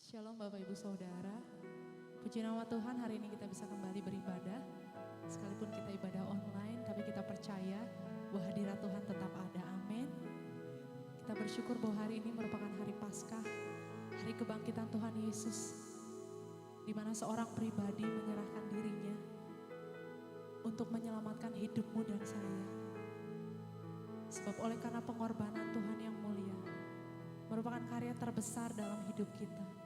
Shalom Bapak Ibu Saudara. Puji nama Tuhan, hari ini kita bisa kembali beribadah. Sekalipun kita ibadah online, tapi kita percaya bahwa hadirat Tuhan tetap ada. Amin. Kita bersyukur bahwa hari ini merupakan hari Paskah, hari kebangkitan Tuhan Yesus, di mana seorang pribadi menyerahkan dirinya untuk menyelamatkan hidupmu dan saya. Sebab oleh karena pengorbanan Tuhan yang mulia, merupakan karya terbesar dalam hidup kita.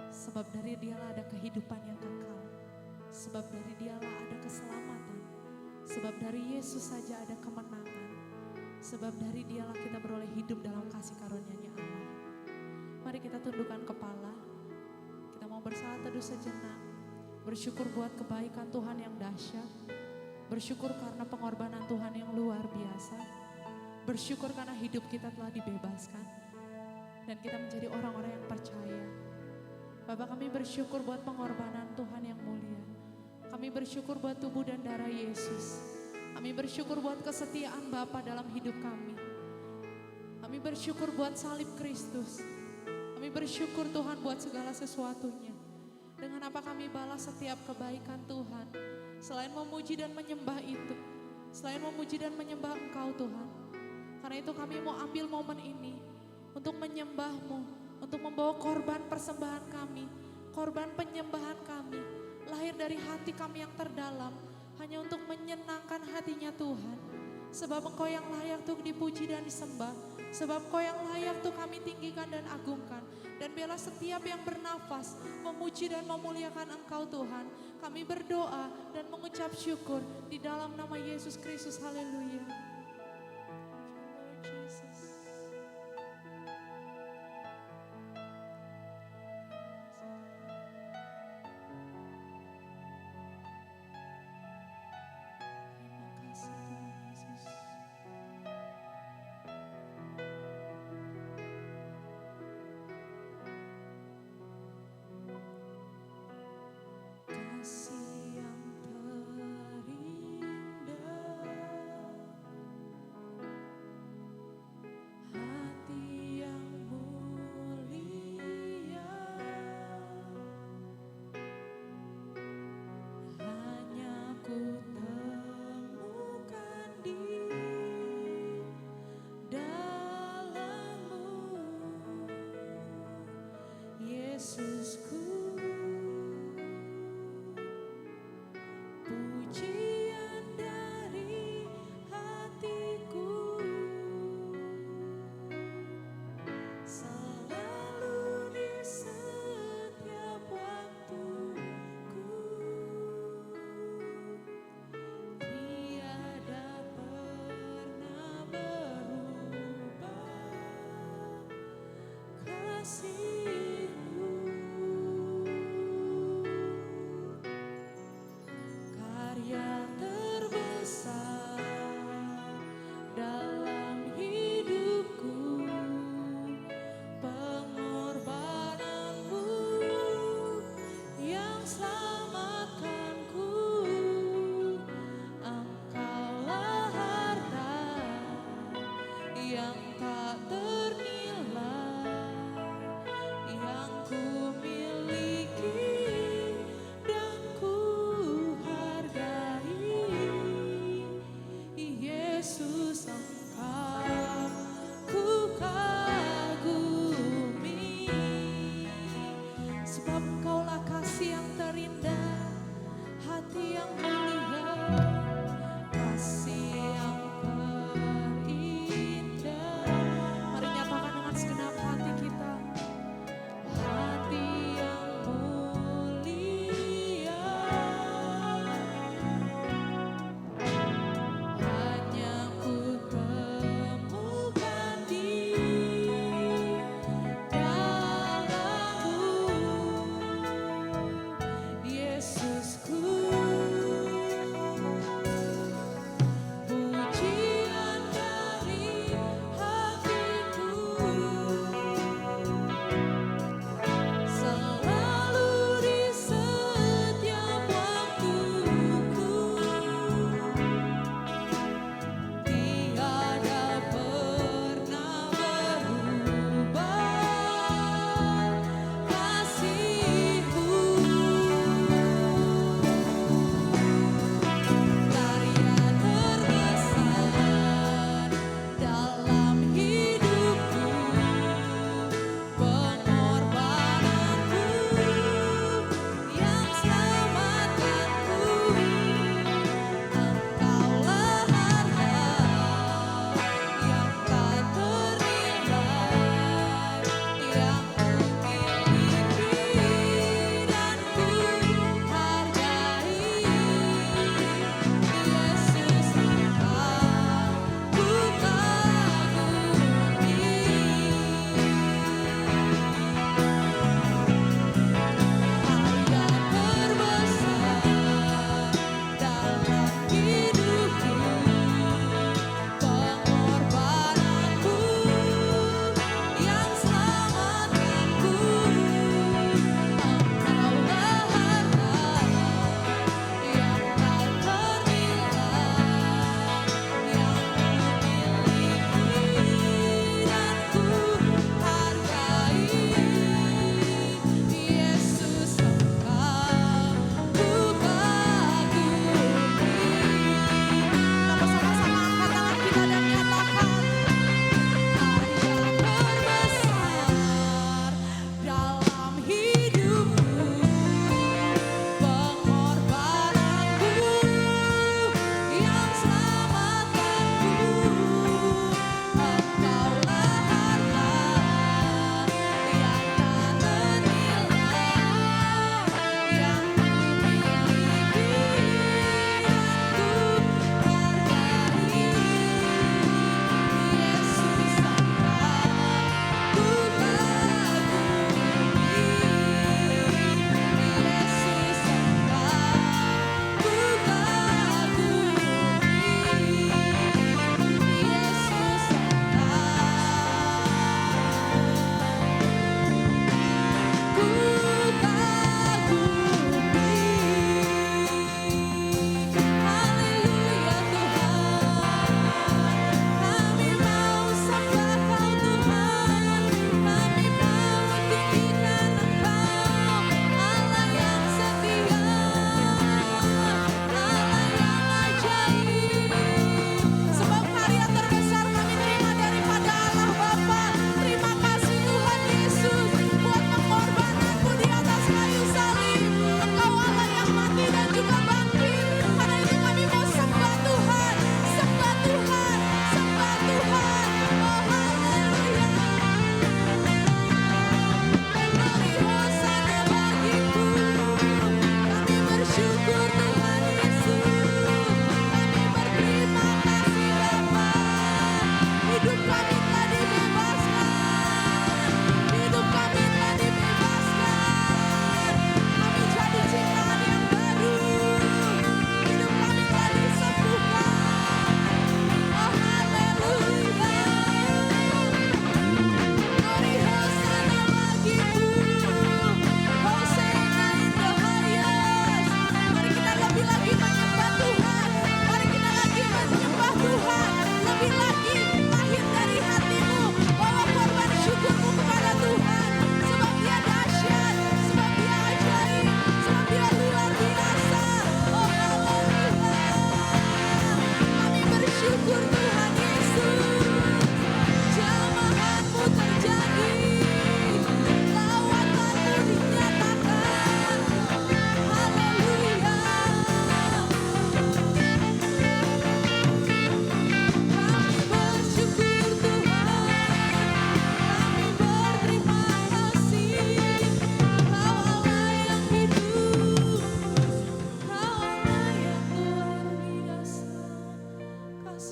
Sebab dari Dialah ada kehidupan yang kekal. Sebab dari Dialah ada keselamatan. Sebab dari Yesus saja ada kemenangan. Sebab dari Dialah kita beroleh hidup dalam kasih karunia-Nya Allah. Mari kita tundukkan kepala. Kita mau bersaat teduh sejenak. Bersyukur buat kebaikan Tuhan yang dahsyat. Bersyukur karena pengorbanan Tuhan yang luar biasa. Bersyukur karena hidup kita telah dibebaskan. Dan kita menjadi orang-orang yang percaya. Bapak, kami bersyukur buat pengorbanan Tuhan yang mulia. Kami bersyukur buat tubuh dan darah Yesus. Kami bersyukur buat kesetiaan Bapa dalam hidup kami. Kami bersyukur buat salib Kristus. Kami bersyukur Tuhan buat segala sesuatunya. Dengan apa kami balas setiap kebaikan Tuhan. Selain memuji dan menyembah itu. Selain memuji dan menyembah Engkau Tuhan. Karena itu kami mau ambil momen ini untuk menyembah-Mu. Untuk membawa korban persembahan kami, korban penyembahan kami, lahir dari hati kami yang terdalam, hanya untuk menyenangkan hatinya Tuhan. Sebab Engkau yang layak untuk dipuji dan disembah, sebab Engkau yang layak untuk kami tinggikan dan agungkan. Dan biarlah setiap yang bernafas memuji dan memuliakan Engkau Tuhan. Kami berdoa dan mengucap syukur di dalam nama Yesus Kristus. Haleluya. Yesusku, pujian dari hatiku, selalu di setiap waktuku, tiada pernah berubah kasih. Hanya ku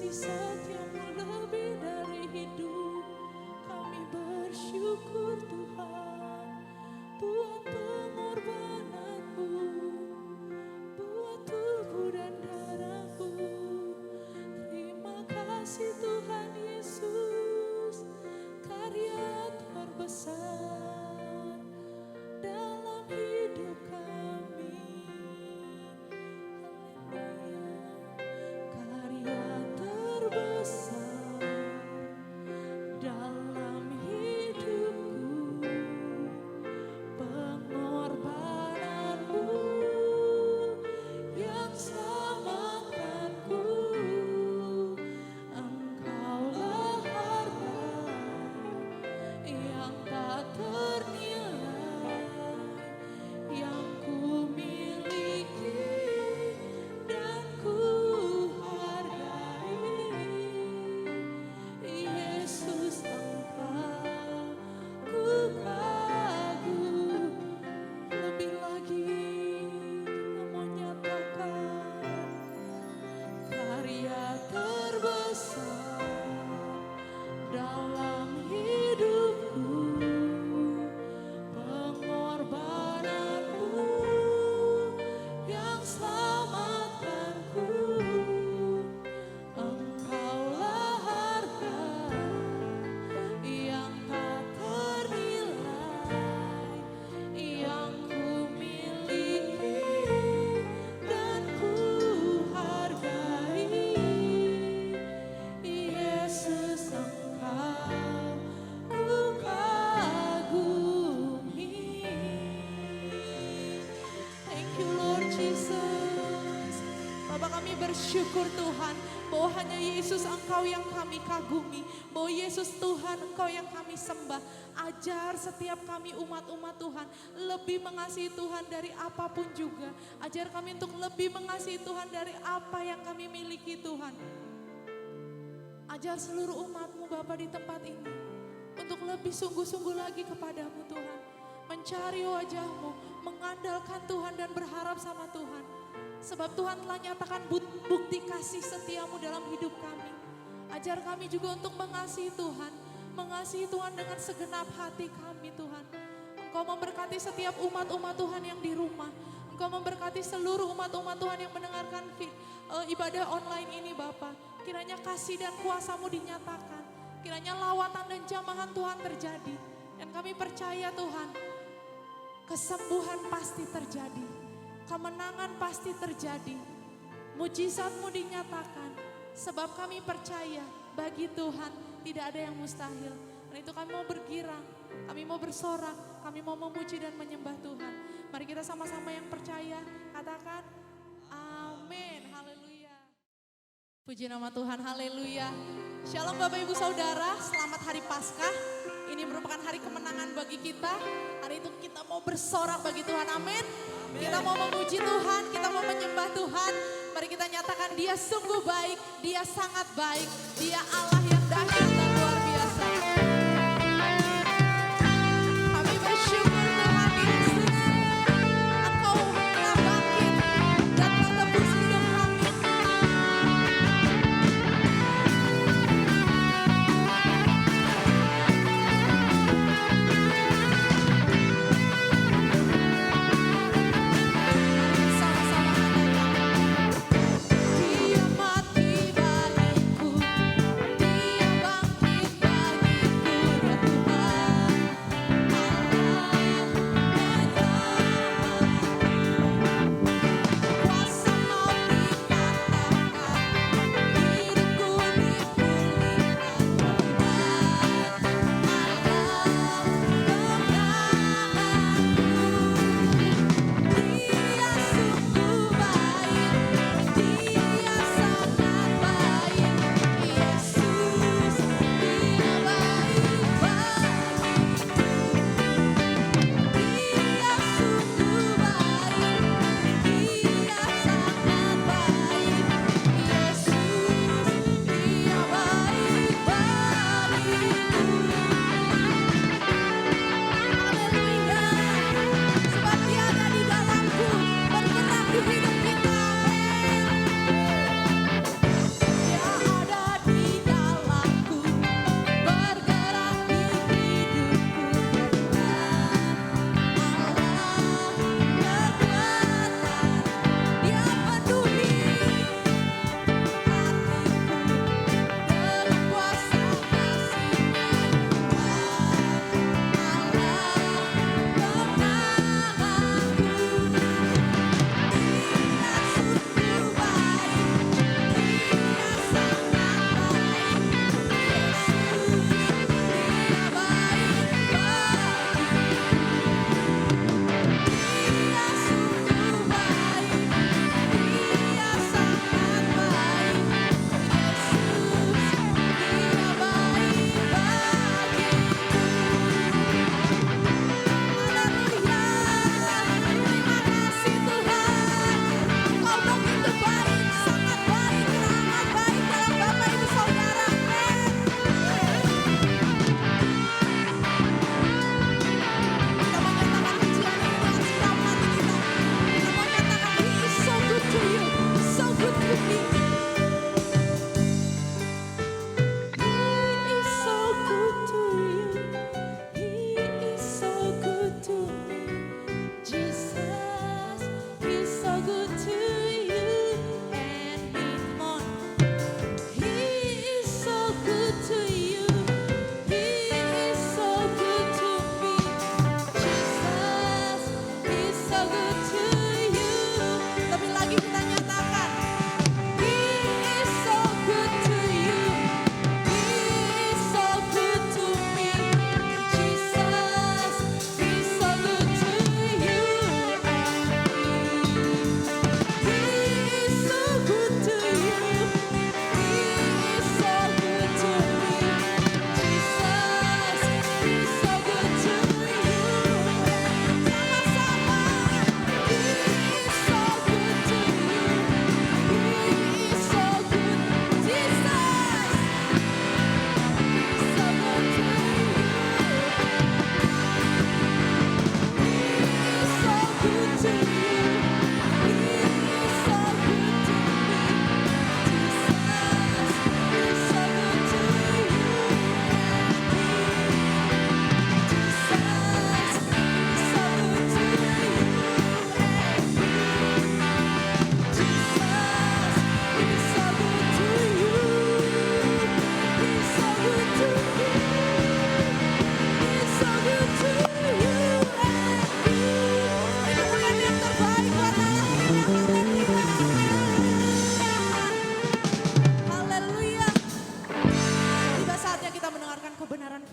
kasih setiamu lebih dari hidup. Kami bersyukur Tuhan buat pengorbananmu, buat tubuh dan darahmu. Terima kasih Tuhan Yesus, karya terbesar dalam hidup kami. Haleluya. Karya terbesar dalam hidupku, pengorbananmu yang selamatkanku. Engkaulah harta yang tak ternilai yang ku miliki dan ku hargai. Yesus, Engkau ku kagum. Lebih lagi kita mau nyatakan karya terbesar dalam hidupku, pengorbananmu yang selamatkanku. Engkaulah harta yang tak ternilai yang ku miliki dan ku hargai. Yesus, Engkau ku kagumi. Thank you Lord Jesus. Bapak, kami bersyukur Tuhan bahwa hanya Yesus Engkau yang kami kagumi, bahwa Yesus Tuhan Engkau yang kami sembah. Ajar setiap kami umat-umat Tuhan lebih mengasihi Tuhan dari apapun juga. Ajar kami untuk lebih mengasihi Tuhan dari apa yang kami miliki Tuhan. Ajar seluruh umat-Mu Bapa di tempat ini untuk lebih sungguh-sungguh lagi kepadamu Tuhan. Mencari wajah-Mu, mengandalkan Tuhan dan berharap sama Tuhan. Sebab Tuhan telah nyatakan bukti kasih setiamu dalam hidup kami. Ajar kami juga untuk mengasihi Tuhan dengan segenap hati kami Tuhan. Engkau memberkati setiap umat-umat Tuhan yang di rumah. Engkau memberkati seluruh umat-umat Tuhan yang mendengarkan ibadah online ini Bapa. Kiranya kasih dan kuasa-Mu dinyatakan. Kiranya lawatan dan jamahan Tuhan terjadi. Dan kami percaya Tuhan, kesembuhan pasti terjadi. Kemenangan pasti terjadi. Mujizat-Mu dinyatakan. Sebab kami percaya bagi Tuhan tidak ada yang mustahil. Dan itu kami mau bergirang, kami mau bersorak, kami mau memuji dan menyembah Tuhan. Mari kita sama-sama yang percaya katakan amin. Haleluya. Puji nama Tuhan, haleluya. Shalom Bapak Ibu Saudara, selamat hari Paskah. Ini merupakan hari kemenangan bagi kita. Hari itu kita mau bersorak bagi Tuhan, amin. Kita mau memuji Tuhan, kita mau menyembah Tuhan. Mari kita nyatakan Dia sungguh baik, Dia sangat baik, Dia Allah yang dahsyat dan luar biasa. Kami bersyukur Tuhan Yesus, Engkau telah bangkit dan telah tebus hidup kami. Sama-sama katakan, Dia mati bagiku.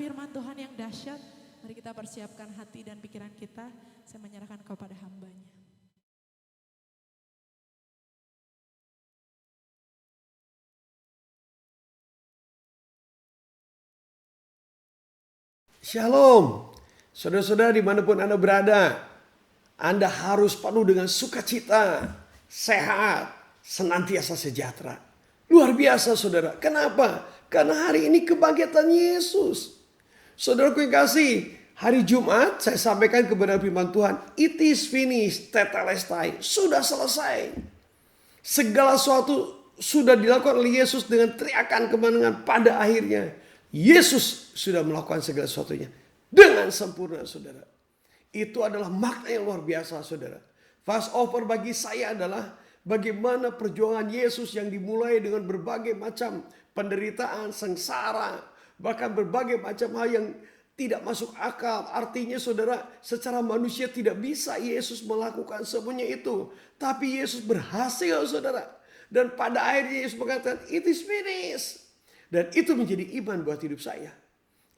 firman Tuhan yang dahsyat. Mari kita persiapkan hati dan pikiran kita. Saya menyerahkan kepada hambanya. Shalom, saudara-saudara dimanapun Anda berada, Anda harus penuh dengan sukacita, sehat, senantiasa sejahtera. Luar biasa saudara, kenapa? Karena hari ini kebangkitan Yesus. Saudaraku yang kasih, hari Jumat saya sampaikan kepada firman Tuhan, it is finished, tetelestai, sudah selesai. Segala sesuatu sudah dilakukan oleh Yesus dengan teriakan kemenangan pada akhirnya. Yesus sudah melakukan segala sesuatunya dengan sempurna saudara. Itu adalah makna yang luar biasa saudara. Passover bagi saya adalah bagaimana perjuangan Yesus yang dimulai dengan berbagai macam penderitaan, sengsara, bahkan berbagai macam hal yang tidak masuk akal. Artinya saudara, secara manusia tidak bisa Yesus melakukan semuanya itu. Tapi Yesus berhasil saudara. Dan pada akhirnya Yesus mengatakan, it is finished. Dan itu menjadi iman buat hidup saya.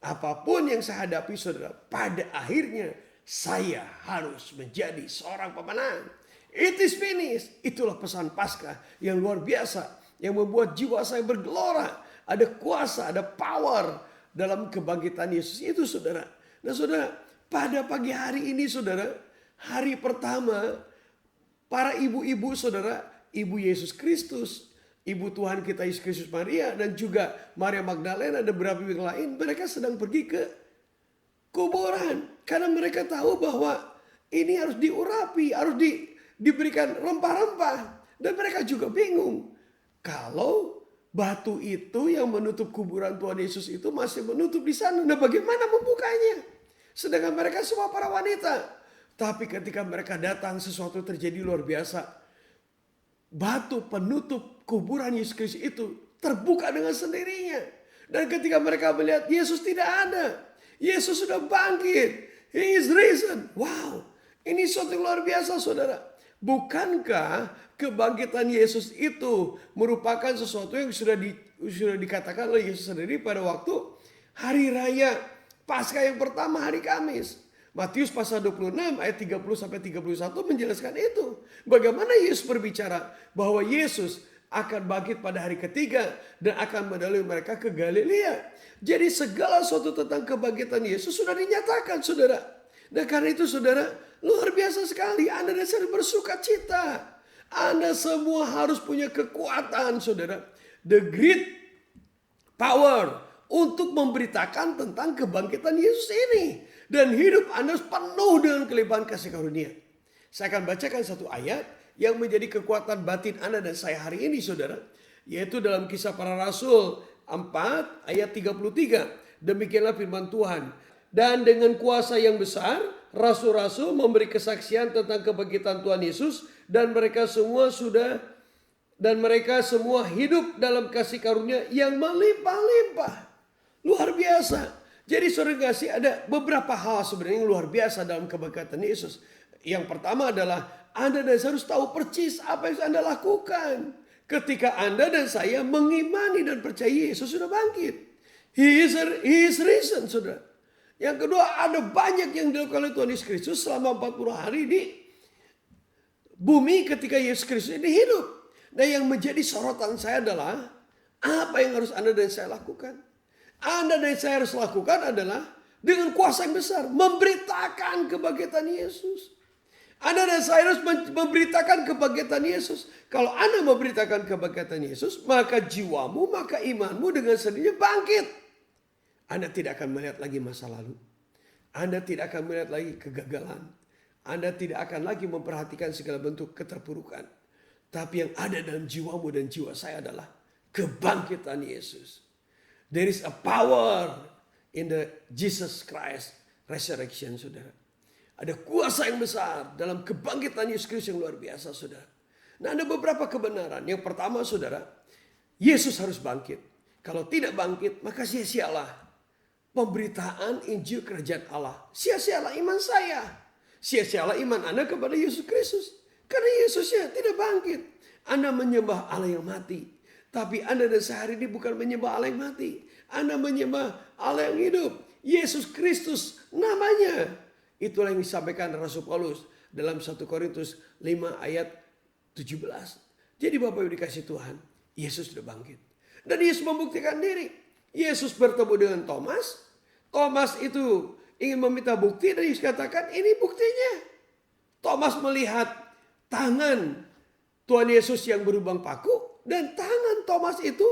Apapun yang saya hadapi saudara, pada akhirnya saya harus menjadi seorang pemenang. It is finished. Itulah pesan Paskah yang luar biasa. Yang membuat jiwa saya bergelora. Ada kuasa, ada power dalam kebangkitan Yesus itu saudara. Nah saudara, pada pagi hari ini saudara, hari pertama para ibu-ibu saudara, Ibu Yesus Kristus, Ibu Tuhan kita Yesus Kristus Maria, dan juga Maria Magdalena dan beberapa yang lain, mereka sedang pergi ke kuburan. Karena mereka tahu bahwa ini harus diurapi, harus diberikan rempah-rempah. Dan mereka juga bingung. Kalau batu itu yang menutup kuburan Tuhan Yesus itu masih menutup di sana. Nah bagaimana membukanya? Sedangkan mereka semua para wanita. Tapi ketika mereka datang sesuatu terjadi luar biasa. Batu penutup kuburan Yesus Kristus itu terbuka dengan sendirinya. Dan ketika mereka melihat Yesus tidak ada. Yesus sudah bangkit. He is risen. Wow. Ini suatu yang luar biasa saudara. Bukankah kebangkitan Yesus itu merupakan sesuatu yang sudah dikatakan oleh Yesus sendiri pada waktu hari raya Paskah yang pertama hari Kamis. Matius pasal 26 ayat 30 sampai 31 menjelaskan itu. Bagaimana Yesus berbicara bahwa Yesus akan bangkit pada hari ketiga dan akan mendahului mereka ke Galilea. Jadi segala sesuatu tentang kebangkitan Yesus sudah dinyatakan saudara. Dan karena itu saudara, luar biasa sekali. Anda dasar bersuka cita. Anda semua harus punya kekuatan saudara. The great power untuk memberitakan tentang kebangkitan Yesus ini. Dan hidup Anda penuh dengan kelimpahan kasih karunia. Saya akan bacakan satu ayat yang menjadi kekuatan batin Anda dan saya hari ini saudara. Yaitu dalam Kisah Para Rasul 4 ayat 33. Demikianlah firman Tuhan. Dan dengan kuasa yang besar, rasul-rasul memberi kesaksian tentang kebangkitan Tuhan Yesus. Dan mereka semua hidup dalam kasih karunia yang melimpah-limpah. Luar biasa. Jadi saudara kasih ada beberapa hal sebenarnya yang luar biasa dalam kebangkitan Yesus. Yang pertama adalah Anda dan saya harus tahu persis apa yang Anda lakukan. Ketika Anda dan saya mengimani dan percaya Yesus sudah bangkit. He is risen saudara. Yang kedua ada banyak yang dilakukan oleh Tuhan Yesus Kristus selama 40 hari di bumi ketika Yesus Kristus ini hidup. Dan yang menjadi sorotan saya adalah apa yang harus Anda dan saya lakukan. Anda dan saya harus lakukan adalah dengan kuasa yang besar. Memberitakan kebangkitan Yesus. Anda dan saya harus memberitakan kebangkitan Yesus. Kalau Anda memberitakan kebangkitan Yesus, maka jiwamu, maka imanmu dengan sendirinya bangkit. Anda tidak akan melihat lagi masa lalu. Anda tidak akan melihat lagi kegagalan. Anda tidak akan lagi memperhatikan segala bentuk keterpurukan. Tapi yang ada dalam jiwamu dan jiwa saya adalah kebangkitan Yesus. There is a power in the Jesus Christ resurrection, saudara. Ada kuasa yang besar dalam kebangkitan Yesus Kristus yang luar biasa, saudara. Nah, ada beberapa kebenaran. Yang pertama, saudara, Yesus harus bangkit. Kalau tidak bangkit, maka sia-sialah pemberitaan Injil Kerajaan Allah. Sia-sialah iman saya. Sia-sialah iman Anda kepada Yesus Kristus. Karena Yesusnya tidak bangkit. Anda menyembah Allah yang mati. Tapi Anda dan saya hari ini bukan menyembah Allah yang mati. Anda menyembah Allah yang hidup. Yesus Kristus namanya. Itulah yang disampaikan Rasul Paulus dalam 1 Korintus 5 ayat 17. Jadi Bapak Ibu dikasih Tuhan, Yesus sudah bangkit. Dan Yesus membuktikan diri. Yesus bertemu dengan Thomas. Thomas itu ingin meminta bukti dan Yesus katakan ini buktinya. Thomas melihat tangan Tuhan Yesus yang berlubang paku. Dan tangan Thomas itu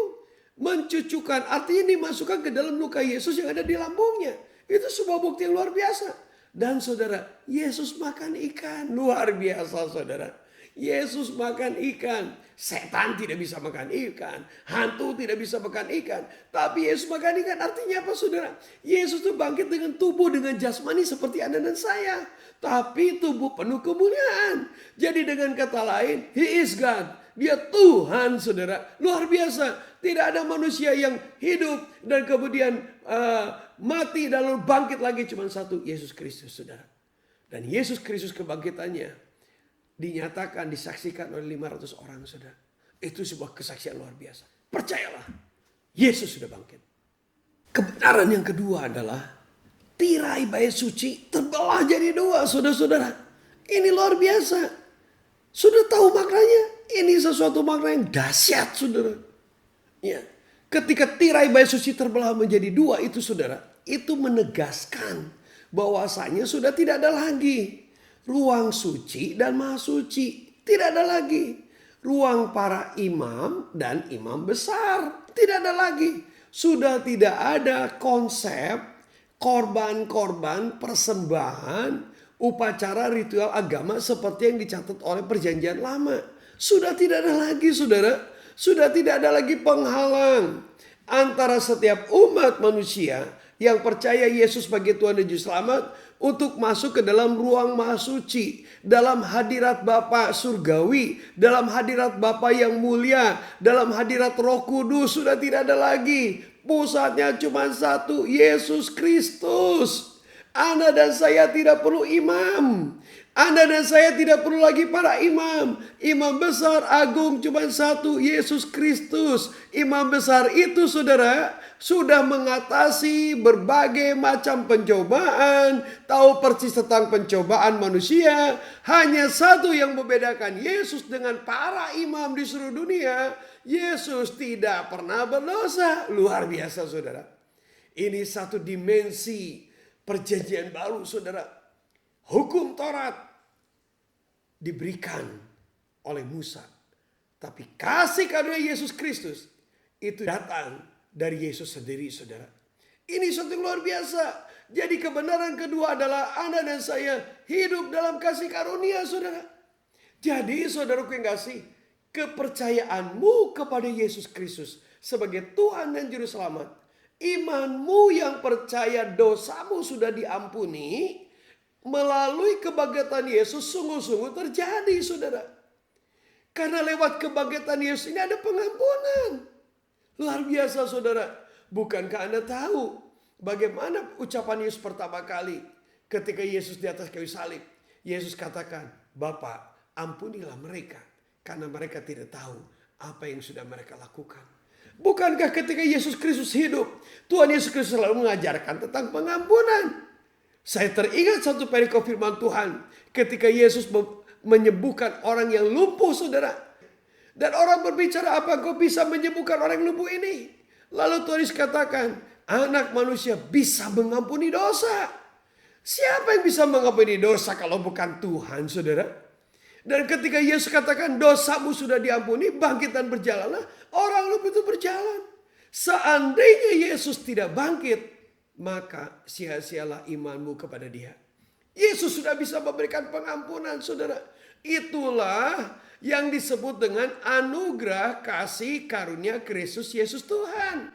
mencucukkan, artinya dimasukkan ke dalam luka Yesus yang ada di lambungnya. Itu sebuah bukti yang luar biasa. Dan saudara, Yesus makan ikan. Luar biasa saudara. Yesus makan ikan. Setan tidak bisa makan ikan. Hantu tidak bisa makan ikan. Tapi Yesus makan ikan artinya apa saudara? Yesus itu bangkit dengan tubuh, dengan jasmani seperti Anda dan saya. Tapi tubuh penuh kemuliaan. Jadi dengan kata lain, He is God. Dia Tuhan saudara. Luar biasa. Tidak ada manusia yang hidup dan kemudian mati dan lalu bangkit lagi. Cuma satu, Yesus Kristus saudara. Dan Yesus Kristus kebangkitannya dinyatakan, disaksikan oleh 500 orang saudara. Itu sebuah kesaksian luar biasa. Percayalah, Yesus sudah bangkit. Kebenaran yang kedua adalah tirai bait suci terbelah jadi dua saudara-saudara. Ini luar biasa. Sudah tahu maknanya? Ini sesuatu makna yang dahsyat saudara. Ya. Ketika tirai bait suci terbelah menjadi dua itu saudara, itu menegaskan bahwasanya sudah tidak ada lagi ruang suci dan maha suci. Tidak ada lagi ruang para imam dan imam besar. Tidak ada lagi. Sudah tidak ada konsep korban-korban persembahan upacara ritual agama seperti yang dicatat oleh perjanjian lama. Sudah tidak ada lagi saudara. Sudah tidak ada lagi penghalang antara setiap umat manusia yang percaya Yesus sebagai Tuhan dan Juru Selamat untuk masuk ke dalam ruang maha suci, dalam hadirat Bapa surgawi, dalam hadirat Bapa yang mulia, dalam hadirat Roh Kudus. Sudah tidak ada lagi. Pusatnya cuma satu, Yesus Kristus. Anda dan saya tidak perlu imam. Anda dan saya tidak perlu lagi para imam. Imam besar agung cuma satu, Yesus Kristus. Imam besar itu saudara sudah mengatasi berbagai macam pencobaan. Tahu persis tentang pencobaan manusia. Hanya satu yang membedakan Yesus dengan para imam di seluruh dunia. Yesus tidak pernah berdosa. Luar biasa saudara. Ini satu dimensi perjanjian baru saudara. Hukum Taurat diberikan oleh Musa. Tapi kasih karunia Yesus Kristus itu datang dari Yesus sendiri saudara. Ini satu yang luar biasa. Jadi kebenaran kedua adalah Anda dan saya hidup dalam kasih karunia saudara. Jadi saudaraku yang kasih, kepercayaanmu kepada Yesus Kristus sebagai Tuhan dan Juru Selamat. Imanmu yang percaya dosamu sudah diampuni melalui kebangkitan Yesus sungguh-sungguh terjadi saudara. Karena lewat kebangkitan Yesus ini ada pengampunan. Luar biasa saudara. Bukankah Anda tahu bagaimana ucapan Yesus pertama kali ketika Yesus di atas kayu salib? Yesus katakan, Bapa ampunilah mereka karena mereka tidak tahu apa yang sudah mereka lakukan. Bukankah ketika Yesus Kristus hidup, Tuhan Yesus Kristus selalu mengajarkan tentang pengampunan? Saya teringat satu perikop firman Tuhan ketika Yesus menyembuhkan orang yang lumpuh saudara. Dan orang berbicara, apa kau bisa menyembuhkan orang yang lumpuh ini? Lalu Tuhan Yesus katakan, anak manusia bisa mengampuni dosa. Siapa yang bisa mengampuni dosa kalau bukan Tuhan saudara? Dan ketika Yesus katakan dosamu sudah diampuni, bangkit dan berjalanlah, orang lumpuh itu berjalan. Seandainya Yesus tidak bangkit, maka sia-sialah imanmu kepada dia. Yesus sudah bisa memberikan pengampunan saudara. Itulah yang disebut dengan anugerah kasih karunia Kristus Yesus Tuhan.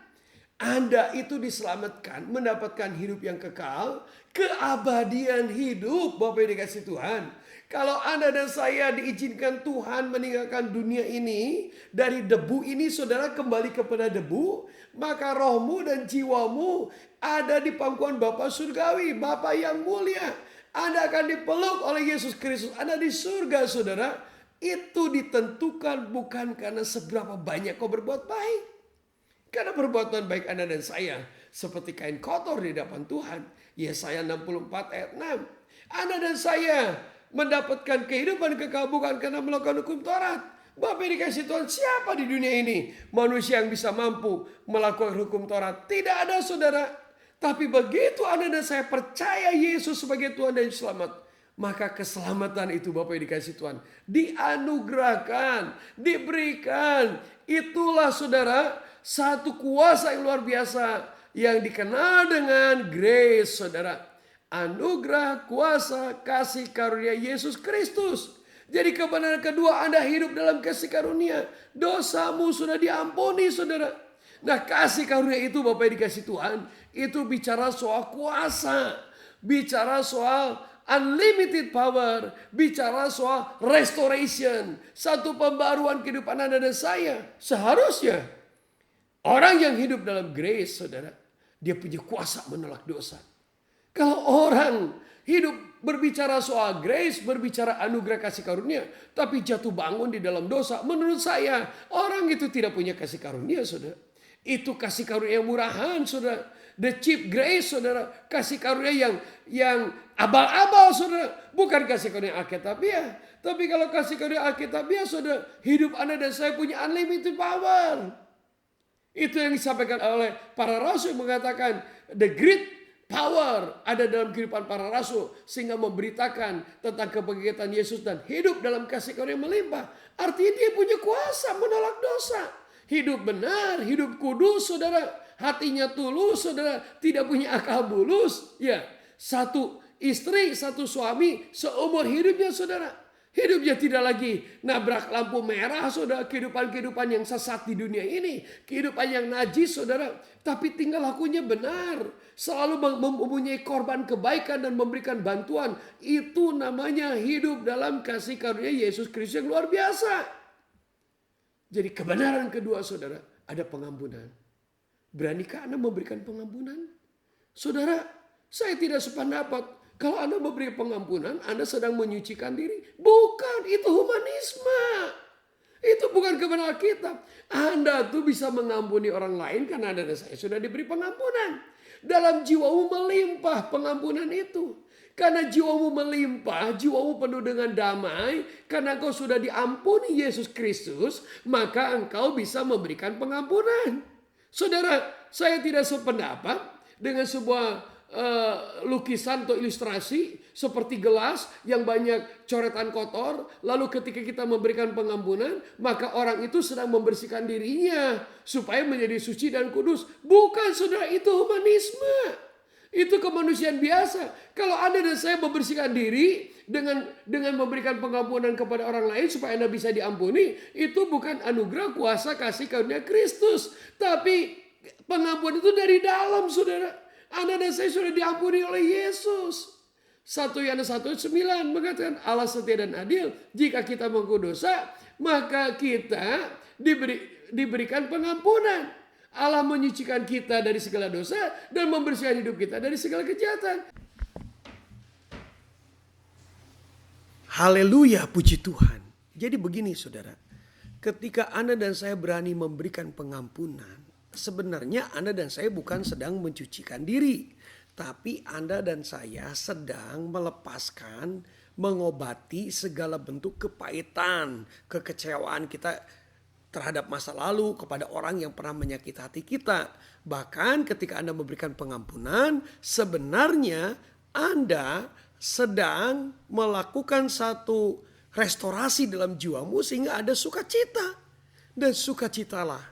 Anda itu diselamatkan, mendapatkan hidup yang kekal, keabadian hidup Bapak yang dikasih Tuhan. Kalau Anda dan saya diizinkan Tuhan meninggalkan dunia ini, dari debu ini saudara kembali kepada debu, maka rohmu dan jiwamu ada di pangkuan Bapa surgawi, Bapa yang mulia. Anda akan dipeluk oleh Yesus Kristus. Anda di surga saudara. Itu ditentukan bukan karena seberapa banyak kau berbuat baik. Karena perbuatan baik Anda dan saya seperti kain kotor di hadapan Tuhan. Yesaya 64 ayat 6. Anda dan saya mendapatkan kehidupan kekal bukan karena melakukan hukum Taurat. Bapak yang dikasih Tuhan, siapa di dunia ini manusia yang bisa mampu melakukan hukum Taurat? Tidak ada, saudara. Tapi begitu Anda dan saya percaya Yesus sebagai Tuhan dan Selamat, maka keselamatan itu Bapak yang dikasih Tuhan dianugerahkan, diberikan. Itulah saudara satu kuasa yang luar biasa yang dikenal dengan grace, saudara. Anugerah, kuasa, kasih karunia Yesus Kristus. Jadi kebenaran kedua, Anda hidup dalam kasih karunia. Dosamu sudah diampuni, saudara. Nah, kasih karunia itu Bapak yang dikasih Tuhan, itu bicara soal kuasa, bicara soal unlimited power, bicara soal restoration, satu pembaruan kehidupan Anda dan saya. Seharusnya orang yang hidup dalam grace, saudara, dia punya kuasa menolak dosa. Kalau orang hidup berbicara soal grace, berbicara anugerah kasih karunia, tapi jatuh bangun di dalam dosa, menurut saya orang itu tidak punya kasih karunia, saudara. Itu kasih karunia yang murahan, saudara. The cheap grace, saudara. Kasih karunia yang abal-abal, saudara. Bukan kasih karunia Alkitabiah. Tapi kalau kasih karunia Alkitabiah, saudara, hidup Anda dan saya punya unlimited power. Itu yang disampaikan oleh para rasul, mengatakan the great power ada dalam kehidupan para rasul, sehingga memberitakan tentang kebangkitan Yesus dan hidup dalam kasih karunia melimpah. Artinya dia punya kuasa menolak dosa. Hidup benar, hidup kudus, saudara. Hatinya tulus, saudara. Tidak punya akal bulus. Ya, satu istri, satu suami seumur hidupnya, saudara. Hidupnya tidak lagi nabrak lampu merah, saudara. Kehidupan-kehidupan yang sesat di dunia ini. Kehidupan yang najis, saudara. Tapi tinggal lakunya benar. Selalu mempunyai korban kebaikan dan memberikan bantuan. Itu namanya hidup dalam kasih karunia Yesus Kristus yang luar biasa. Jadi kebenaran kedua, saudara, ada pengampunan. Beranikah Anda memberikan pengampunan? Saudara, saya tidak sependapat. Kalau Anda memberi pengampunan, Anda sedang menyucikan diri. Bukan, itu humanisme. Itu bukan kebenaran Alkitab. Anda tuh bisa mengampuni orang lain karena Anda dan saya sudah diberi pengampunan. Dalam jiwamu melimpah pengampunan itu. Karena jiwamu melimpah, jiwamu penuh dengan damai. Karena engkau sudah diampuni Yesus Kristus, maka engkau bisa memberikan pengampunan. Saudara, saya tidak sependapat dengan sebuah lukisan atau ilustrasi seperti gelas yang banyak coretan kotor. Lalu ketika kita memberikan pengampunan, maka orang itu sedang membersihkan dirinya supaya menjadi suci dan kudus. Bukan, saudara, itu humanisme. Itu kemanusiaan biasa. Kalau Anda dan saya membersihkan diri dengan memberikan pengampunan kepada orang lain supaya Anda bisa diampuni, itu bukan anugerah, kuasa, kasih karunia Kristus, tapi pengampunan itu dari dalam, saudara. Anda dan saya sudah diampuni oleh Yesus. 1 Yohanes 1:9 mengatakan Allah setia dan adil. Jika kita mengaku dosa, maka kita diberikan pengampunan. Allah menyucikan kita dari segala dosa dan membersihkan hidup kita dari segala kejahatan. Haleluya, puji Tuhan. Jadi begini, saudara. Ketika Anda dan saya berani memberikan pengampunan, sebenarnya Anda dan saya bukan sedang mencucikan diri. Tapi Anda dan saya sedang melepaskan, mengobati segala bentuk kepahitan, kekecewaan kita terhadap masa lalu, kepada orang yang pernah menyakiti hati kita. Bahkan ketika Anda memberikan pengampunan, sebenarnya Anda sedang melakukan satu restorasi dalam jiwamu sehingga ada sukacita. Dan sukacitalah,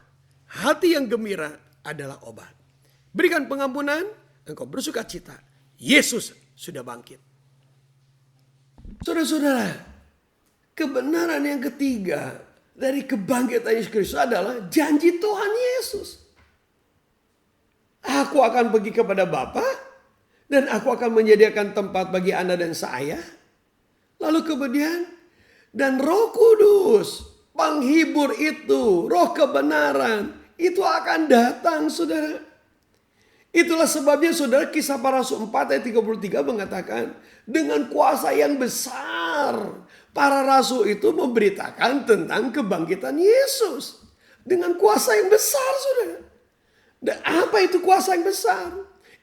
hati yang gembira adalah obat. Berikan pengampunan, engkau bersukacita. Yesus sudah bangkit. Saudara-saudara, kebenaran yang ketiga dari kebangkitan Yesus Kristus adalah janji Tuhan Yesus. Aku akan pergi kepada Bapa dan aku akan menyediakan tempat bagi Anda dan saya. Lalu kemudian, dan Roh Kudus, penghibur itu, Roh kebenaran, itu akan datang, saudara. Itulah sebabnya, saudara, Kisah Para Rasul 4 ayat 33 mengatakan, dengan kuasa yang besar, para rasul itu memberitakan tentang kebangkitan Yesus. Dengan kuasa yang besar, saudara. Dan apa itu kuasa yang besar?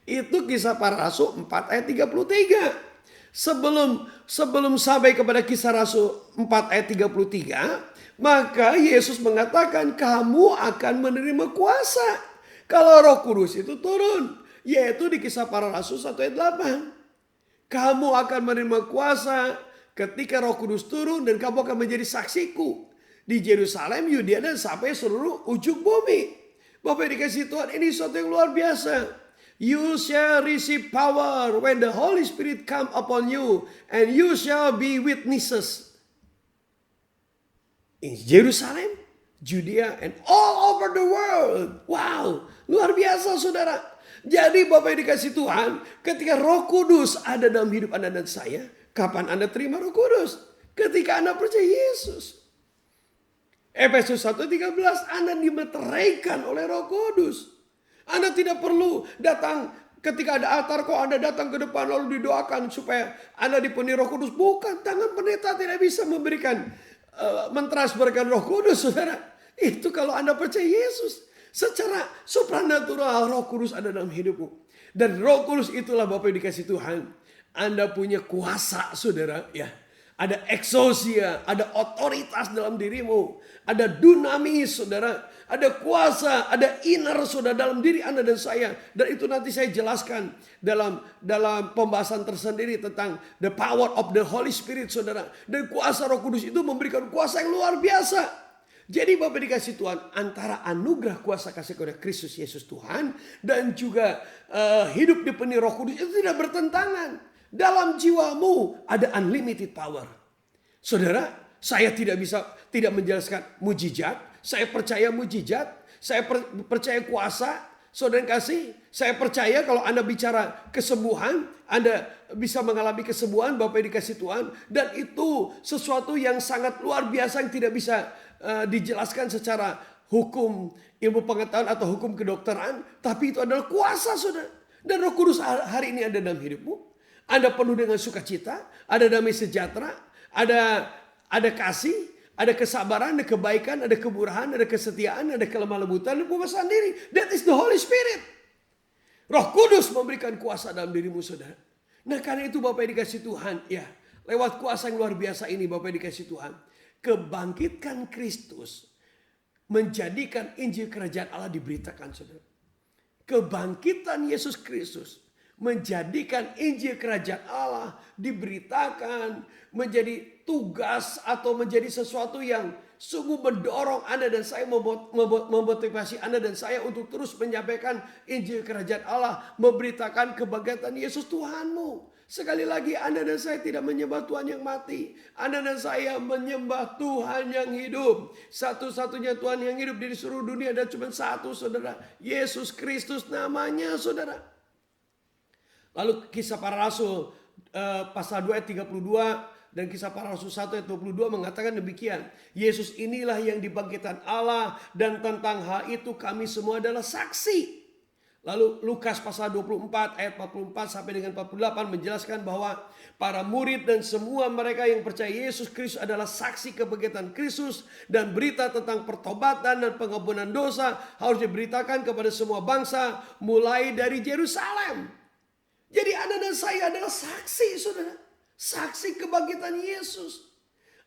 Itu Kisah Para Rasul 4 ayat 33. Sebelum sampai kepada Kisah Rasul 4 ayat 33, maka Yesus mengatakan kamu akan menerima kuasa kalau Roh Kudus itu turun, yaitu di Kisah Para Rasul 1 ayat 8. Kamu akan menerima kuasa ketika Roh Kudus turun dan kamu akan menjadi saksiku di Yerusalem, Yudea dan sampai seluruh ujung bumi. Bapak dikasih Tuhan, ini sesuatu yang luar biasa. You shall receive power when the Holy Spirit come upon you, and you shall be witnesses in Jerusalem, Judea, and all over the world. Wow, luar biasa saudara. Jadi Bapak yang dikasih Tuhan, ketika Roh Kudus ada dalam hidup Anda dan saya, kapan Anda terima Roh Kudus? Ketika Anda percaya Yesus. Efesus 1:13, Anda dimeteraikan oleh Roh Kudus. Anda tidak perlu datang ketika ada altar kok Anda datang ke depan lalu didoakan supaya Anda dipenuhi Roh Kudus. Bukan, tangan pendeta tidak bisa memberikan mentransferkan Roh Kudus, saudara. Itu kalau Anda percaya Yesus. Secara supranatural Roh Kudus ada dalam hidupmu. Dan Roh Kudus itulah Bapak yang dikasih Tuhan. Anda punya kuasa, saudara, ya. Ada exousia, ada otoritas dalam dirimu. Ada dunamis, saudara. Ada kuasa, ada inner, saudara, dalam diri Anda dan saya. Dan itu nanti saya jelaskan dalam pembahasan tersendiri tentang the power of the Holy Spirit, saudara. Dan kuasa Roh Kudus itu memberikan kuasa yang luar biasa. Jadi Bapak dikasih Tuhan, antara anugerah kuasa kasih karunia Kristus Yesus Tuhan dan juga hidup dipenuhi Roh Kudus itu tidak bertentangan. Dalam jiwamu ada unlimited power. Saudara, saya tidak menjelaskan mujizat. Saya percaya mujizat. Saya percaya kuasa. Saudara yang kasih, saya percaya kalau Anda bicara kesembuhan, Anda bisa mengalami kesembuhan, Bapak yang dikasih Tuhan. Dan itu sesuatu yang sangat luar biasa yang tidak bisa dijelaskan secara hukum ilmu pengetahuan atau hukum kedokteran. Tapi itu adalah kuasa, saudara. Dan Roh Kudus hari ini ada dalam hidupmu. Anda penuh dengan sukacita, ada damai sejahtera, ada kasih, ada kesabaran, ada kebaikan, ada kemurahan, ada kesetiaan, ada kelemah lembutan, dan penguasaan diri. That is the Holy Spirit. Roh Kudus memberikan kuasa dalam dirimu, saudara. Nah, karena itu Bapak yang dikasih Tuhan, ya, lewat kuasa yang luar biasa ini Bapak yang dikasih Tuhan, kebangkitan Kristus menjadikan Injil Kerajaan Allah diberitakan, saudara. Kebangkitan Yesus Kristus menjadikan Injil Kerajaan Allah diberitakan, menjadi tugas atau menjadi sesuatu yang sungguh mendorong Anda dan saya, memotivasi Anda dan saya untuk terus menyampaikan Injil Kerajaan Allah, memberitakan kebangkitan Yesus Tuhanmu. Sekali lagi, Anda dan saya tidak menyembah Tuhan yang mati. Anda dan saya menyembah Tuhan yang hidup. Satu-satunya Tuhan yang hidup di seluruh dunia ada cuma satu, saudara. Yesus Kristus namanya, saudara. Lalu Kisah Para Rasul pasal 2 ayat 32 dan Kisah Para Rasul 1 ayat 22 mengatakan demikian. Yesus inilah yang dibangkitkan Allah dan tentang hal itu kami semua adalah saksi. Lalu Lukas pasal 24 ayat 44 sampai dengan 48 menjelaskan bahwa para murid dan semua mereka yang percaya Yesus Kristus adalah saksi kebangkitan Kristus, dan berita tentang pertobatan dan pengampunan dosa harus diberitakan kepada semua bangsa mulai dari Yerusalem. Jadi Anda dan saya adalah saksi, saudara. Saksi kebangkitan Yesus.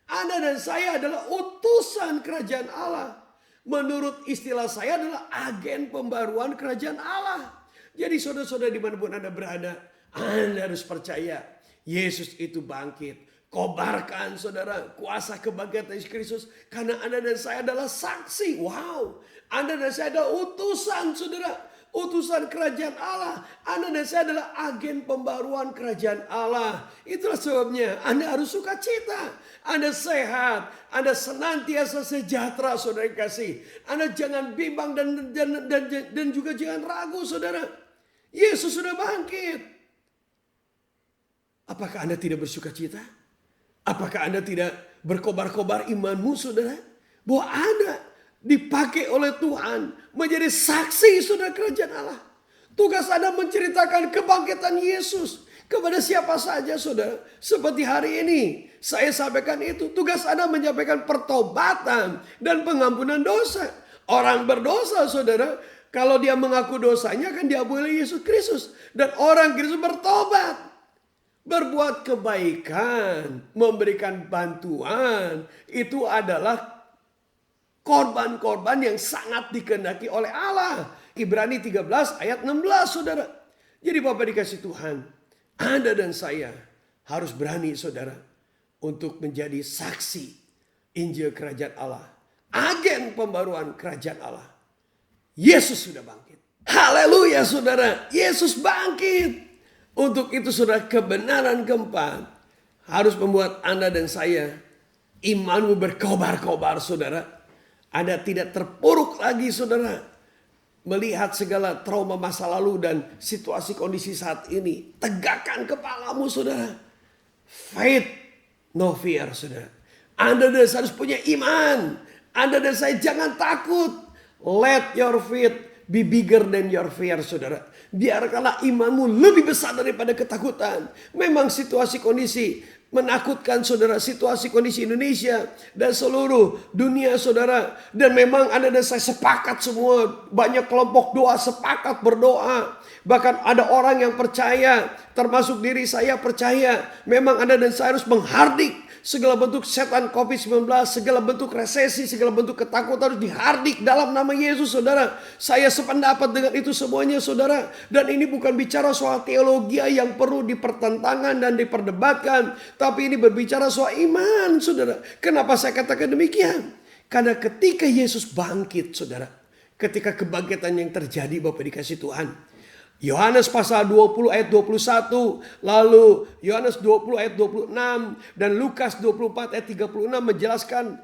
Anda dan saya adalah utusan kerajaan Allah. Menurut istilah saya adalah agen pembaruan kerajaan Allah. Jadi saudara-saudara dimanapun Anda berada, Anda harus percaya Yesus itu bangkit. Kobarkan, saudara, kuasa kebangkitan Yesus Kristus. Karena Anda dan saya adalah saksi. Wow, Anda dan saya adalah utusan, saudara. Utusan kerajaan Allah. Anda dan saya adalah agen pembaruan kerajaan Allah. Itulah sebabnya Anda harus sukacita. Anda sehat. Anda senantiasa sejahtera, saudara yang kasih. Anda jangan bimbang dan juga jangan ragu, saudara. Yesus sudah bangkit. Apakah Anda tidak bersukacita? Apakah Anda tidak berkobar-kobar imanmu, saudara? Bahwa Anda dipakai oleh Tuhan menjadi saksi, saudara, kerajaan Allah. Tugas Anda menceritakan kebangkitan Yesus kepada siapa saja, saudara. Seperti hari ini saya sampaikan itu. Tugas Anda menyampaikan pertobatan dan pengampunan dosa. Orang berdosa, saudara, Kalau dia mengaku dosanya akan diampuni oleh Yesus Kristus. Dan orang Kristus bertobat. Berbuat kebaikan, memberikan bantuan. Itu adalah korban-korban yang sangat dikehendaki oleh Allah. Ibrani 13 ayat 16 saudara. Jadi Bapak dikasih Tuhan, Anda dan saya harus berani saudara untuk menjadi saksi Injil Kerajaan Allah. Agen pembaruan Kerajaan Allah. Yesus sudah bangkit. Haleluya saudara, Yesus bangkit. Untuk itu saudara, kebenaran keempat harus membuat Anda dan saya imanmu berkobar-kobar saudara. Anda tidak terpuruk lagi saudara. Melihat segala trauma masa lalu dan situasi kondisi saat ini. Tegakkan kepalamu saudara. Faith, no fear saudara. Anda dan saya harus punya iman. Anda dan saya jangan takut. Let your faith be bigger than your fear saudara. Biarkanlah imanmu lebih besar daripada ketakutan. Memang situasi kondisi menakutkan saudara, situasi kondisi Indonesia dan seluruh dunia saudara. Dan memang Anda dan saya sepakat semua, banyak kelompok doa sepakat berdoa. Bahkan ada orang yang percaya, termasuk diri saya percaya, memang Anda dan saya harus menghardik segala bentuk setan COVID-19, segala bentuk resesi, segala bentuk ketakutan harus dihardik dalam nama Yesus saudara. Saya sependapat dengan itu semuanya saudara. Dan ini bukan bicara soal teologi yang perlu dipertentangkan dan diperdebatkan. Tapi ini berbicara soal iman saudara. Kenapa saya katakan demikian? Karena ketika Yesus bangkit saudara. Ketika kebangkitan yang terjadi Bapak dikasih Tuhan. Yohanes pasal 20 ayat 21, lalu Yohanes 20 ayat 26 dan Lukas 24 ayat 36 menjelaskan,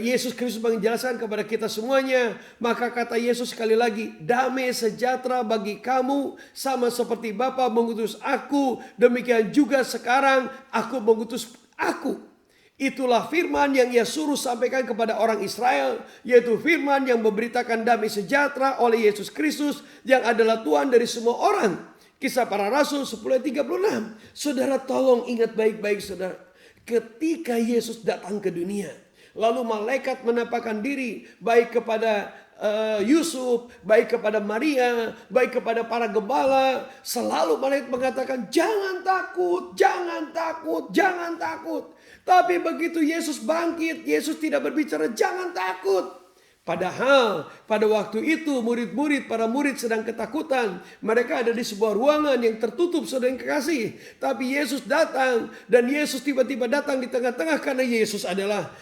Yesus Kristus menjelaskan kepada kita semuanya. Maka kata Yesus sekali lagi, damai sejahtera bagi kamu, sama seperti Bapa mengutus aku, demikian juga sekarang aku mengutus aku. Itulah firman yang ia suruh sampaikan kepada orang Israel, yaitu firman yang memberitakan damai sejahtera oleh Yesus Kristus yang adalah Tuhan dari semua orang. Kisah Para Rasul 10 ayat 36. Saudara tolong ingat baik-baik saudara. Ketika Yesus datang ke dunia, lalu malaikat menampakkan diri baik kepada Yusuf, baik kepada Maria, baik kepada para gembala. Selalu malaikat mengatakan jangan takut, jangan takut, jangan takut. Tapi begitu Yesus bangkit, Yesus tidak berbicara jangan takut. Padahal pada waktu itu para murid sedang ketakutan. Mereka ada di sebuah ruangan yang tertutup saudara yang kekasih. Tapi Yesus datang dan Yesus tiba-tiba datang di tengah-tengah. Karena Yesus adalah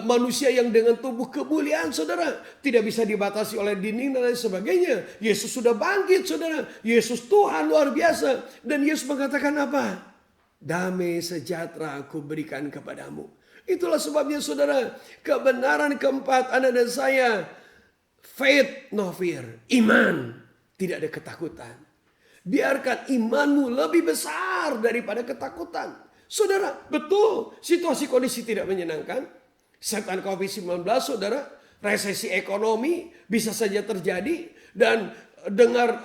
manusia yang dengan tubuh kemuliaan saudara. Tidak bisa dibatasi oleh dinding dan lain sebagainya. Yesus sudah bangkit saudara. Yesus Tuhan luar biasa. Dan Yesus mengatakan apa? Damai sejahtera aku berikan kepadamu. Itulah sebabnya saudara, kebenaran keempat Anda dan saya, faith no fear, iman, tidak ada ketakutan. Biarkan imanmu lebih besar daripada ketakutan. Saudara, betul situasi kondisi tidak menyenangkan. Setan COVID-19 saudara, resesi ekonomi bisa saja terjadi. Dan dengar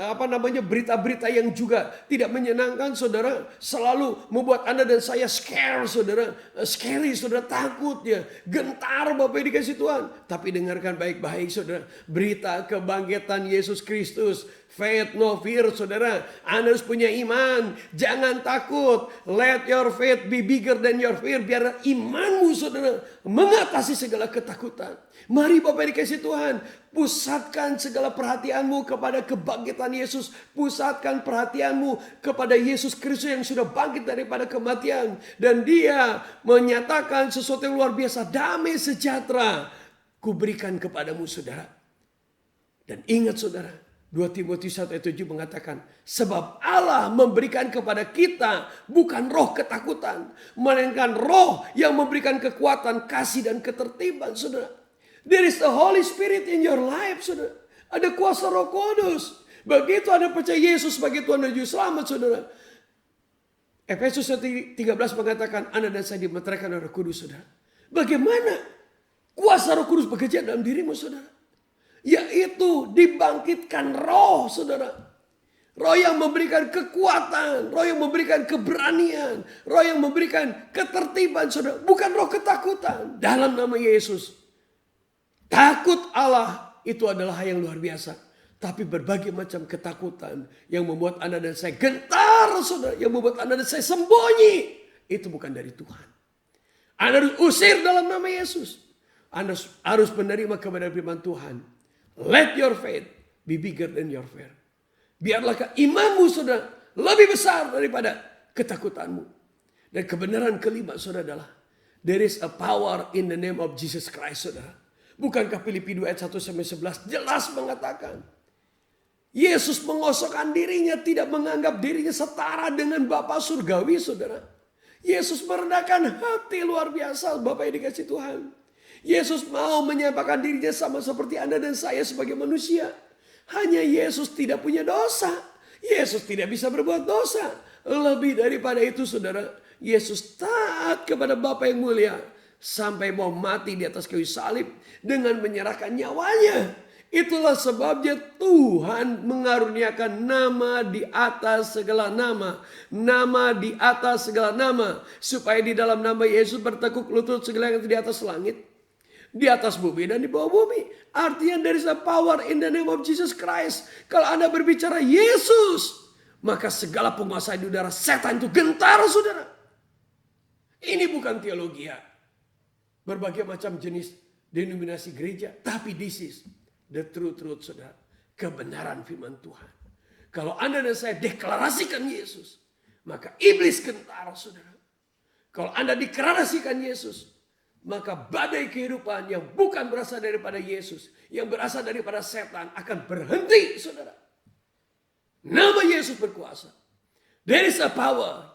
berita-berita yang juga tidak menyenangkan saudara, selalu membuat Anda dan saya scary saudara, takut ya, gentar Bapak dikasih Tuhan. Tapi dengarkan baik-baik saudara, berita kebangkitan Yesus Kristus, faith no fear saudara. Anda harus punya iman, jangan takut. Let your faith be bigger than your fear. Biar imanmu saudara mengatasi segala ketakutan. Mari Bapak dikasih Tuhan, pusatkan segala perhatianmu kepada kebangkitan Yesus. Pusatkan perhatianmu kepada Yesus Kristus yang sudah bangkit daripada kematian. Dan dia menyatakan sesuatu yang luar biasa. Damai sejahtera kuberikan kepadamu saudara. Dan ingat saudara, 2 Timotius 1 ayat 7 mengatakan, sebab Allah memberikan kepada kita bukan roh ketakutan, melainkan roh yang memberikan kekuatan, kasih dan ketertiban saudara. There is the Holy Spirit in your life saudara. Ada kuasa Roh Kudus. Begitu Anda percaya Yesus sebagai Tuhan dan Juru Selamat saudara. Efesus 13 mengatakan Anda dan saya dimeteraikan oleh Roh Kudus saudara. Bagaimana kuasa Roh Kudus bekerja dalam dirimu saudara? Yaitu dibangkitkan roh saudara. Roh yang memberikan kekuatan, roh yang memberikan keberanian, roh yang memberikan ketertiban saudara. Bukan roh ketakutan. Dalam nama Yesus. Takut Allah itu adalah hal yang luar biasa. Tapi berbagai macam ketakutan yang membuat Anda dan saya gentar, saudara. Yang membuat Anda dan saya sembunyi. Itu bukan dari Tuhan. Anda harus usir dalam nama Yesus. Anda harus menerima kebenaran firman Tuhan. Let your faith be bigger than your fear. Biarlah imanmu, saudara, lebih besar daripada ketakutanmu. Dan kebenaran kelima, saudara, adalah there is a power in the name of Jesus Christ, saudara. Bukankah Filipi 2 ayat 1-11 jelas mengatakan, Yesus mengosongkan dirinya, tidak menganggap dirinya setara dengan Bapa surgawi, saudara. Yesus merendahkan hati luar biasa, Bapak yang dikasih Tuhan. Yesus mau menyampaikan dirinya sama seperti Anda dan saya sebagai manusia. Hanya Yesus tidak punya dosa. Yesus tidak bisa berbuat dosa. Lebih daripada itu, saudara, Yesus taat kepada Bapa yang mulia. Sampai mau mati di atas kayu salib dengan menyerahkan nyawanya. Itulah sebabnya Tuhan mengaruniakan nama di atas segala nama. Nama di atas segala nama. Supaya di dalam nama Yesus bertekuk lutut segala yang di atas langit, di atas bumi dan di bawah bumi. Artinya there is a power in the name of Jesus Christ. Kalau Anda berbicara Yesus, maka segala penguasa di udara setan itu gentar, saudara. Ini bukan teologi ya. Berbagai macam jenis denominasi gereja. Tapi this is the truth, saudara. Kebenaran firman Tuhan. Kalau Anda dan saya deklarasikan Yesus, maka iblis gentar, saudara. Kalau Anda deklarasikan Yesus, maka badai kehidupan yang bukan berasal daripada Yesus, yang berasal daripada setan akan berhenti, saudara. Nama Yesus berkuasa. There is a power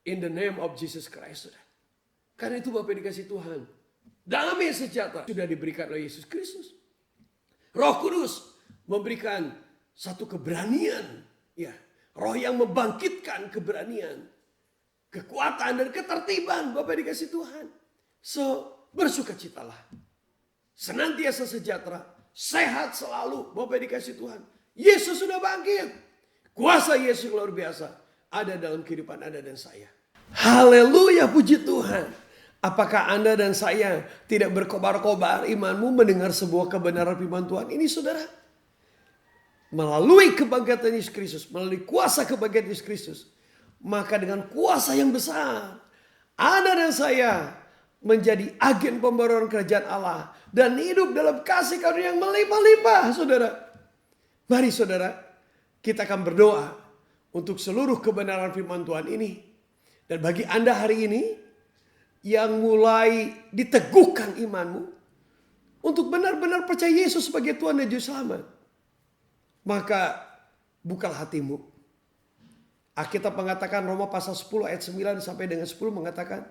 in the name of Jesus Christ, saudara. Karena itu Bapak dikasih Tuhan, damai sejahtera sudah diberikan oleh Yesus Kristus. Roh Kudus memberikan satu keberanian, ya, roh yang membangkitkan keberanian, kekuatan dan ketertiban. Bapak dikasih Tuhan. So, bersukacitalah. Senantiasa sejahtera, sehat selalu. Bapak dikasih Tuhan. Yesus sudah bangkit. Kuasa Yesus luar biasa ada dalam kehidupan Anda dan saya. Haleluya, puji Tuhan. Apakah Anda dan saya tidak berkobar-kobar imanmu mendengar sebuah kebenaran firman Tuhan ini, saudara? Melalui kebangkitan Yesus Kristus, melalui kuasa kebangkitan Yesus Kristus, maka dengan kuasa yang besar, Anda dan saya menjadi agen pembaruan kerajaan Allah dan hidup dalam kasih karunia yang melimpah-limpah, saudara. Mari, saudara, kita akan berdoa untuk seluruh kebenaran firman Tuhan ini. Dan bagi Anda hari ini yang mulai diteguhkan imanmu untuk benar-benar percaya Yesus sebagai Tuhan dan Juru Selamat, maka bukalah hatimu. Alkitab mengatakan, Roma pasal 10 ayat 9 sampai dengan 10 mengatakan,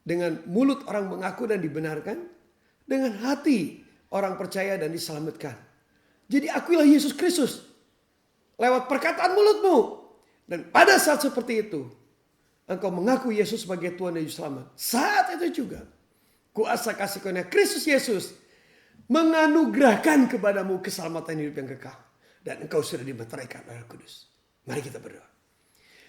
dengan mulut orang mengaku dan dibenarkan, dengan hati orang percaya dan diselamatkan. Jadi akuilah Yesus Kristus lewat perkataan mulutmu. Dan pada saat seperti itu, engkau mengaku Yesus sebagai Tuhan dan Juru Selamat. Saat itu juga kuasa kasih karunia Kristus Yesus menganugerahkan kepadamu keselamatan hidup yang kekal. Dan engkau sudah dimeteraikan oleh Roh Kudus. Mari kita berdoa.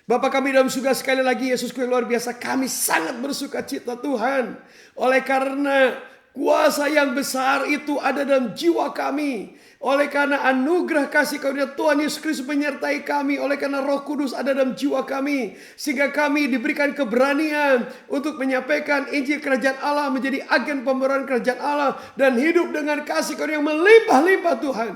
Bapa kami dalam surga, sekali lagi Yesusku yang luar biasa, kami sangat bersuka cita Tuhan. Oleh karena kuasa yang besar itu ada dalam jiwa kami. Oleh karena anugerah kasih karunia Tuhan Yesus Kristus menyertai kami. Oleh karena Roh Kudus ada dalam jiwa kami. Sehingga kami diberikan keberanian untuk menyampaikan Injil Kerajaan Allah, menjadi agen pembaruan Kerajaan Allah. Dan hidup dengan kasih karunia yang melimpah-limpah Tuhan.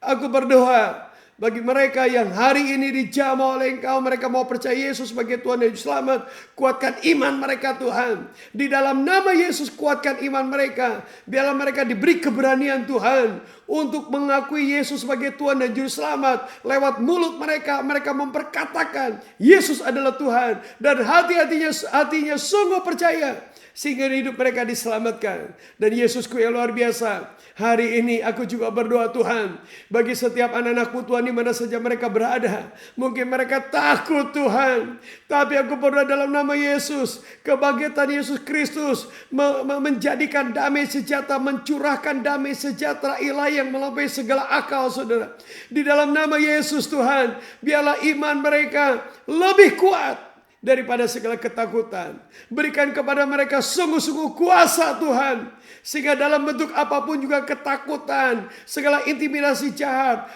Aku berdoa bagi mereka yang hari ini dijamah oleh Engkau, mereka mau percaya Yesus sebagai Tuhan dan Juru Selamat, kuatkan iman mereka Tuhan. Di dalam nama Yesus kuatkan iman mereka. Biarlah mereka diberi keberanian Tuhan untuk mengakui Yesus sebagai Tuhan dan Juru Selamat. Lewat mulut mereka, mereka memperkatakan Yesus adalah Tuhan. Dan hatinya sungguh percaya, sehingga hidup mereka diselamatkan. Dan Yesusku yang luar biasa, hari ini aku juga berdoa Tuhan, bagi setiap anak-anakmu Tuhan di mana saja mereka berada. Mungkin mereka takut Tuhan, tapi aku berdoa dalam nama Yesus, kebangkitan Yesus Kristus menjadikan damai sejahtera, mencurahkan damai sejahtera ilahi yang melampaui segala akal, saudara. Di dalam nama Yesus Tuhan, biarlah iman mereka lebih kuat. daripada segala ketakutan. Berikan kepada mereka sungguh-sungguh kuasa Tuhan. Sehingga dalam bentuk apapun juga ketakutan, segala intimidasi jahat,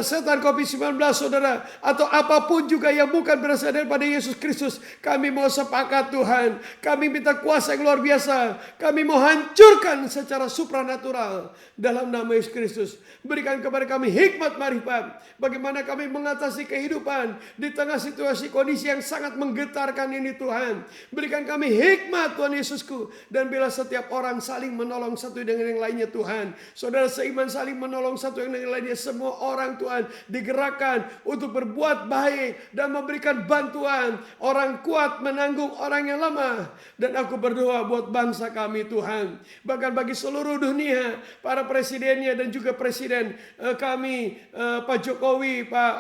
setan COVID-19 saudara, atau apapun juga yang bukan berasal daripada Yesus Kristus, kami mau sepakat Tuhan. Kami minta kuasa yang luar biasa. Kami mau hancurkan secara supranatural dalam nama Yesus Kristus. Berikan kepada kami hikmat marifat. Bagaimana kami mengatasi kehidupan di tengah situasi kondisi yang sangat menggetarkan ini Tuhan. Berikan kami hikmat Tuhan Yesusku. Dan bila setiap orang saling menolong satu dengan yang lainnya Tuhan. Saudara seiman saling menolong satu dengan yang lainnya. Semua orang Tuhan digerakkan untuk berbuat baik dan memberikan bantuan. Orang kuat menanggung orang yang lemah. Dan aku berdoa buat bangsa kami Tuhan. Bahkan bagi seluruh dunia, para presidennya dan juga presiden kami, Pak Jokowi, Pak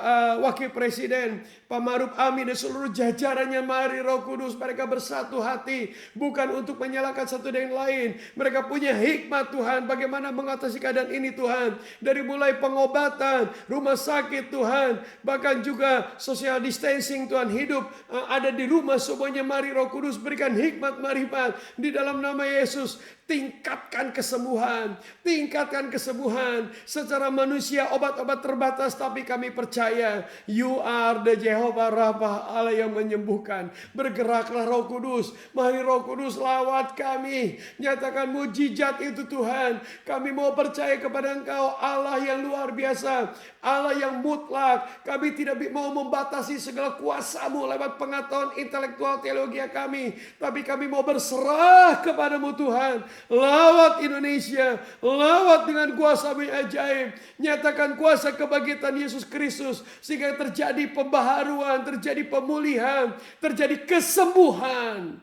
Wakil Presiden, Pak Maruf Amin dan seluruh jajarannya, mari Roh Kudus mereka bersatu hati. Bukan untuk menyalahkan satu dengan lain. Mereka punya hikmat Tuhan bagaimana mengatasi keadaan ini Tuhan. Dari mulai pengobatan, rumah sakit Tuhan, bahkan juga social distancing Tuhan, hidup ada di rumah semuanya. Mari Roh Kudus berikan hikmat marifat di dalam nama Yesus. Tingkatkan kesembuhan. Tingkatkan kesembuhan. Secara manusia obat-obat terbatas, tapi kami percaya You are the Jehovah Rafa, Allah yang menyembuhkan. Bergeraklah Roh Kudus. Mari Roh Kudus lawat kami. Nyatakan mujizat itu Tuhan. Kami mau percaya kepada Engkau, Allah yang luar biasa, Allah yang mutlak. Kami tidak mau membatasi segala kuasa-Mu lewat pengetahuan intelektual teologi kami. Tapi kami mau berserah kepadamu Tuhan. Lawat Indonesia, lawat dengan kuasa-Mu yang ajaib. Nyatakan kuasa kebangkitan Yesus Kristus sehingga terjadi pembaharuan, terjadi pemulihan, terjadi kesembuhan.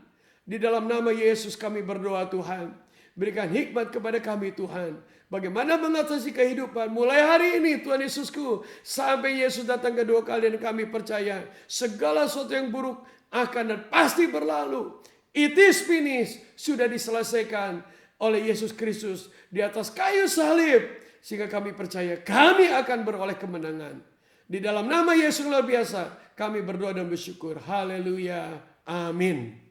Di dalam nama Yesus kami berdoa Tuhan. Berikan hikmat kepada kami Tuhan. Bagaimana mengatasi kehidupan mulai hari ini Tuhan Yesusku. Sampai Yesus datang kedua kali dan kami percaya segala sesuatu yang buruk akan dan pasti berlalu. It is finished. Sudah diselesaikan oleh Yesus Kristus di atas kayu salib. Sehingga kami percaya kami akan beroleh kemenangan. Di dalam nama Yesus luar biasa kami berdoa dan bersyukur. Haleluya. Amin.